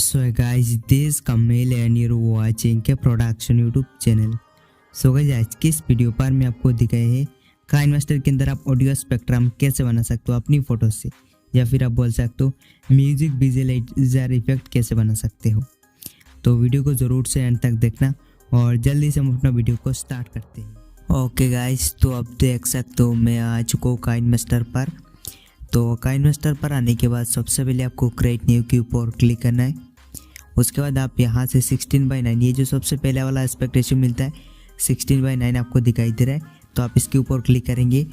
So hey guys, this is Kamil and you're watching के production YouTube channel. So guys आज की इस video पर मैं आपको दिखाया है काइनमास्टर के अंदर आप ऑडियो स्पेक्ट्रम कैसे बना सकते हो अपनी फ़ोटो से, या फिर आप बोल सकते हो म्यूजिक विजुअलाइजर इफेक्ट कैसे बना सकते हो। तो वीडियो को ज़रूर से एंड तक देखना और जल्दी से हम अपना वीडियो को स्टार्ट करते हैं। ओके गाइस, तो अब देख सकते हो मैं आ चुका हूँ काइनमास्टर पर। तो काइनमास्टर पर आने के बाद सबसे पहले आपको क्रिएट न्यू के ऊपर क्लिक करना है। उसके बाद आप यहाँ से 16:9 ये जो सबसे पहले वाला एस्पेक्ट रेशियो मिलता है 16:9 आपको दिखाई दे रहा है, तो आप इसके ऊपर क्लिक करेंगे।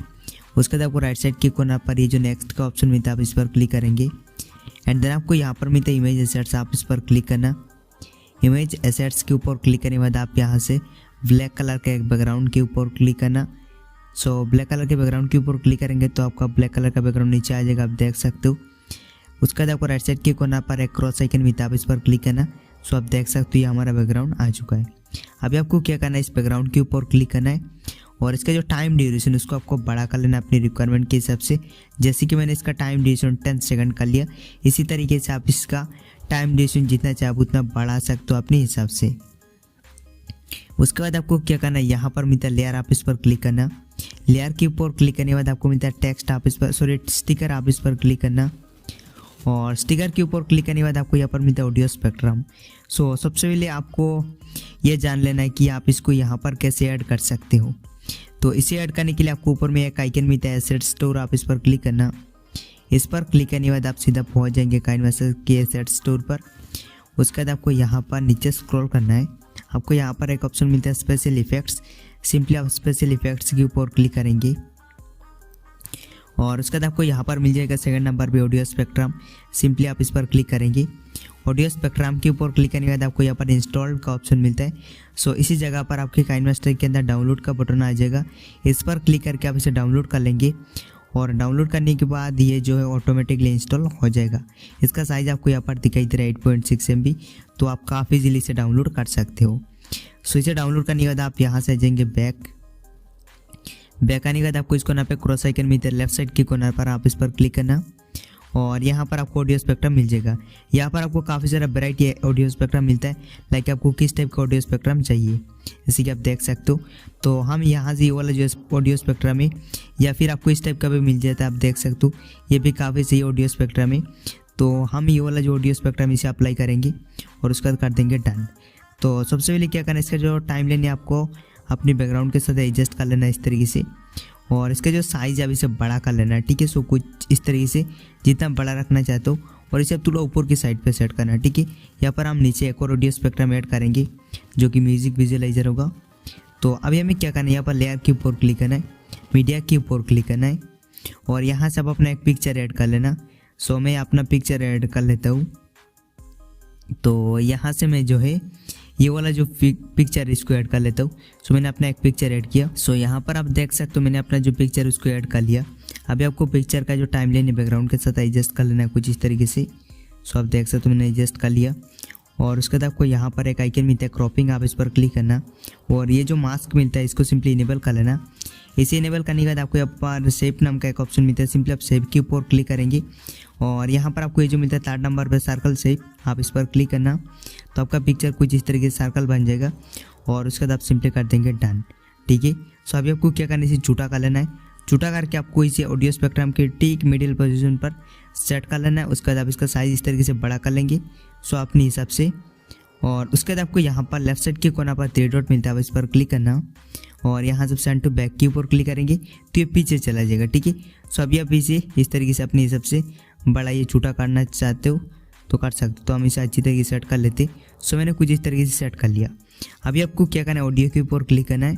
उसके बाद आपको राइट साइड के कोना पर ये जो नेक्स्ट का ऑप्शन मिलता है आप इस पर क्लिक करेंगे। एंड देन आपको यहाँ पर मिलता है इमेज एसेट्स, आप इस पर क्लिक करना। इमेज एसेट्स के ऊपर क्लिक करने के बाद आप यहाँ से ब्लैक कलर के एक बैकग्राउंड के ऊपर क्लिक करना। सो ब्लैक कलर के बैकग्राउंड के ऊपर क्लिक करेंगे तो आपका ब्लैक कलर का बैकग्राउंड नीचे आ जाएगा, आप देख सकते हो। उसके बाद आपको राइट साइड के कोना पर एक क्रॉस आइकन मिलता है, आप इस पर क्लिक करना। सो आप देख सकते हो ये हमारा बैकग्राउंड आ चुका है। अभी आपको क्या करना है, इस बैकग्राउंड के ऊपर क्लिक करना है और इसका जो टाइम ड्यूरेशन उसको आपको बड़ा कर लेना अपनी रिक्वायरमेंट के हिसाब से। जैसे कि मैंने इसका टाइम ड्यूरेशन 10 सेकंड कर लिया, इसी तरीके से आप इसका टाइम ड्यूरेशन जितना चाहे उतना बढ़ा सकते हो अपने हिसाब से। उसके बाद आपको क्या करना है, यहाँ पर मिलता है लेयर, आप इस पर क्लिक करना। लेयर के ऊपर क्लिक करने के बाद आपको मिलता है टेक्स्ट, आप इस पर स्टिकर, आप इस पर क्लिक करना। और स्टिकर के ऊपर क्लिक करने के बाद आपको यहाँ पर मिलता है ऑडियो स्पेक्ट्रम। सो सबसे पहले आपको ये जान लेना है कि आप इसको यहाँ पर कैसे ऐड कर सकते हो। तो इसे ऐड करने के लिए आपको ऊपर में एक आइकन मिलता है एसेट स्टोर, आप इस पर क्लिक करना। इस पर क्लिक करने के बाद आप सीधा पहुँच जाएंगे काइनमास्टर के एसेट स्टोर पर। उसके बाद आपको यहाँ पर नीचे स्क्रॉल करना है। आपको यहाँ पर एक ऑप्शन मिलता है स्पेशल इफेक्ट्स, सिंपली आप स्पेशल इफेक्ट्स के ऊपर क्लिक करेंगे और उसके बाद आपको यहाँ पर मिल जाएगा सेकंड नंबर पे ऑडियो स्पेक्ट्रम, सिंपली आप इस पर क्लिक करेंगे। ऑडियो स्पेक्ट्रम के ऊपर क्लिक करने के बाद आपको यहाँ पर इंस्टॉल का ऑप्शन मिलता है। सो इसी जगह पर आपके काइनमास्टर के अंदर डाउनलोड का बटन आ जाएगा, इस पर क्लिक करके आप इसे डाउनलोड कर लेंगे और डाउनलोड करने के बाद ये जो है ऑटोमेटिकली इंस्टॉल हो जाएगा। इसका साइज़ आपको यहाँ पर दिखाई दे रहा है 8.6 MB, तो आप काफ़ी इजीली इसे डाउनलोड कर सकते हो। सो इसे डाउनलोड करने के बाद आप यहाँ से जाएंगे बैक आने के बाद आपको इस कोना पे क्रॉस आइकन मिलता है लेफ्ट साइड के कोना पर, आप इस पर क्लिक करना और यहाँ पर आपको ऑडियो स्पेक्ट्रम मिल जाएगा। यहाँ पर आपको काफ़ी सारा वैरायटी ऑडियो स्पेक्ट्रम मिलता है, लाइक आपको किस टाइप का ऑडियो स्पेक्ट्रम चाहिए, जैसे कि आप देख सकते हो। तो हम यहाँ से ये वाला जो ऑडियो स्पेक्ट्रम है या फिर आपको इस टाइप का भी मिल जाता है, आप देख सकते हो ये भी काफ़ी सही ऑडियो स्पेक्ट्रम है। तो हम ये वाला जो ऑडियो स्पेक्ट्रम इसे अप्लाई करेंगे और उसके बाद कर देंगे डन। तो सबसे पहले क्या करना है, इसका जो टाइम लेने आपको अपने बैकग्राउंड के साथ एडजस्ट कर लेना है इस तरीके से, और इसका जो साइज़ है अब इसे बड़ा कर लेना है, ठीक है। सो कुछ इस तरीके से जितना बड़ा रखना चाहते हो और इसे अब थोड़ा ऊपर की साइड पे सेट करना है, ठीक है। यहाँ पर हम नीचे एक और ऑडियो स्पेक्ट्रम ऐड करेंगे जो कि म्यूजिक विजुअलाइजर होगा। तो अभी हमें क्या करना है, यहाँ पर लेयर के ऊपर क्लिक करना है, मीडिया के ऊपर क्लिक करना है और यहाँ से अब अपना एक पिक्चर ऐड कर लेना। सो मैं अपना पिक्चर ऐड कर लेता हूँ। तो यहाँ से मैं जो है ये वाला जो पिक्चर इसको ऐड कर लेता हूँ। सो मैंने अपना एक पिक्चर ऐड किया। सो यहाँ पर आप देख सकते हो मैंने अपना जो पिक्चर उसको ऐड कर लिया। अभी आपको पिक्चर का जो टाइम लेने बैकग्राउंड के साथ एडजस्ट कर लेना है कुछ इस तरीके से। सो आप देख सकते हो मैंने एडजस्ट कर लिया और उसके बाद आपको यहाँ पर एक आइकन मिलता है क्रॉपिंग, आप इस पर क्लिक करना और ये जो मास्क मिलता है इसको सिंपली इनेबल कर लेना। इसे इनेबल करने के बाद आपको यहाँ पर शेप नाम का एक ऑप्शन मिलता है, सिंपली आप शेप के ऊपर क्लिक करेंगे और यहाँ पर आपको ये जो मिलता है 3rd नंबर पर सर्कल शेप, आप इस पर क्लिक करना तो आपका पिक्चर कुछ इस तरीके से सर्कल बन जाएगा और उसके बाद आप सिंपली कर देंगे डन, ठीक है। सो अभी आपको क्या करना है, इसे छोटा कर लेना है। छोटा करके आपको इसे ऑडियो स्पेक्ट्रम के ठीक मिडिल पोजीशन पर सेट कर लेना है। उसके बाद आप इसका साइज़ इस तरीके से बड़ा कर लेंगे सो अपने हिसाब से। और उसके बाद आपको यहाँ पर लेफ्ट साइड के कोना पर 3 डॉट मिलता है, इस पर क्लिक करना और यहाँ से सेंड टू बैक के ऊपर क्लिक करेंगे तो ये पीछे चला जाएगा, ठीक है। सो अभी आप इसे इस तरीके से अपने हिसाब से बड़ा ये छोटा करना चाहते हो तो कर सकते हो। तो हम इसे अच्छी तरीके से सेट कर लेते। सो मैंने कुछ इस तरीके से सेट कर लिया। अभी आपको क्या करना है, ऑडियो के ऊपर क्लिक करना है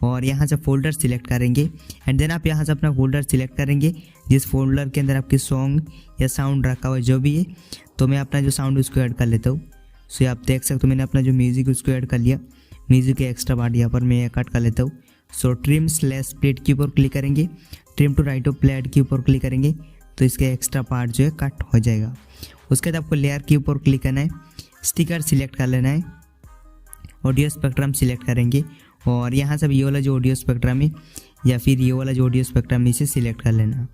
और यहाँ से फोल्डर सिलेक्ट करेंगे एंड देन आप यहाँ से अपना फोल्डर सिलेक्ट करेंगे जिस फोल्डर के अंदर आपके सॉन्ग या साउंड रखा हुआ जो भी है। तो मैं अपना जो साउंड उसको ऐड कर लेता हूँ। सो आप देख सकते हो मैंने अपना जो म्यूज़िक उसको ऐड कर लिया। म्यूज़िक के एक्स्ट्रा पार्ट यहाँ पर मैं कट कर लेता हूँ। सो ट्रिम/स्प्लिट के ऊपर क्लिक करेंगे, trim to right of plate के ऊपर क्लिक करेंगे तो इसके एक्स्ट्रा पार्ट जो है कट हो जाएगा। उसके बाद आपको लेयर के ऊपर क्लिक करना है, स्टिकर सिलेक्ट कर लेना है, ऑडियो स्पेक्ट्रम सिलेक्ट करेंगे और यहाँ से ये वाला जो ऑडियो स्पेक्ट्रम है या फिर ये वाला जो ऑडियो स्पेक्ट्रम है इसे सिलेक्ट कर लेना।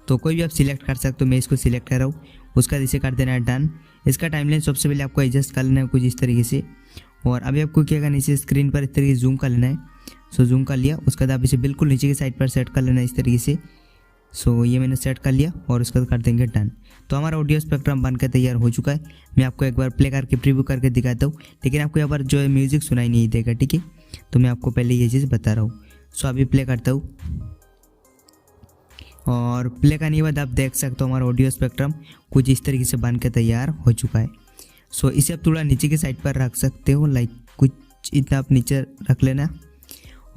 तो कोई भी आप सिलेक्ट कर सकते हो, मैं इसको सिलेक्ट कर रहा हूँ। उसका इसे कर देना है डन। इसका टाइमलाइन सबसे पहले आपको एडजस्ट कर लेना है कुछ इस तरीके से। और अभी आपको क्या करना है, इसे स्क्रीन पर इस तरीके से जूम कर लेना है। सो जूम कर लिया, उसके बाद आप इसे बिल्कुल नीचे की साइड पर सेट कर लेना है इस तरीके से। सो ये मैंने सेट कर लिया और उसके बाद कर देंगे डन। तो हमारा ऑडियो स्पेक्ट्रम बनकर तैयार हो चुका है। मैं आपको एक बार प्ले करके प्रीव्यू करके दिखाता हूँ, लेकिन आपको यहाँ पर जो है म्यूज़िक सुनाई नहीं देगा, ठीक है। तो मैं आपको पहले ये चीज़ बता रहा हूँ। सो अभी प्ले करता हूँ और प्ले करने के बाद आप देख सकते हो हमारा ऑडियो स्पेक्ट्रम कुछ इस तरीके से बन के तैयार हो चुका है। सो इसे आप थोड़ा नीचे की साइड पर रख सकते हो, लाइक कुछ इतना आप नीचे रख लेना।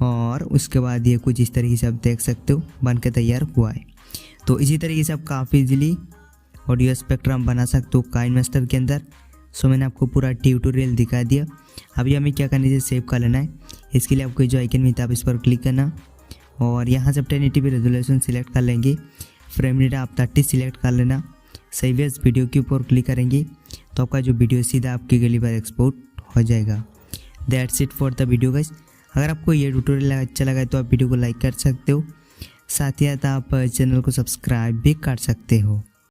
और उसके बाद ये कुछ इस तरीके से आप देख सकते हो बन के तैयार हुआ है। तो इसी तरीके से आप काफ़ी इजीली ऑडियो स्पेक्ट्रम बना सकते हो काइनमास्टर के अंदर। सो मैंने आपको पूरा ट्यूटोरियल दिखा दिया। अभी हमें क्या करना है, सेव कर लेना है। इसके लिए आपको जो आइकन मिलता है आप इस पर क्लिक करना और यहाँ से 1080p रेजोल्यूशन सिलेक्ट कर लेंगे। फ्रेम रेट आप 30 सिलेक्ट कर लेना। सेव एज वीडियो के ऊपर क्लिक करेंगे तो आपका जो वीडियो सीधा आपकी गैलरी पर एक्सपोर्ट हो जाएगा। That's it for the video guys. अगर आपको ये ट्यूटोरियल अच्छा लगा तो आप वीडियो को लाइक कर सकते हो, साथ ही साथ आप चैनल को सब्सक्राइब भी कर सकते हो।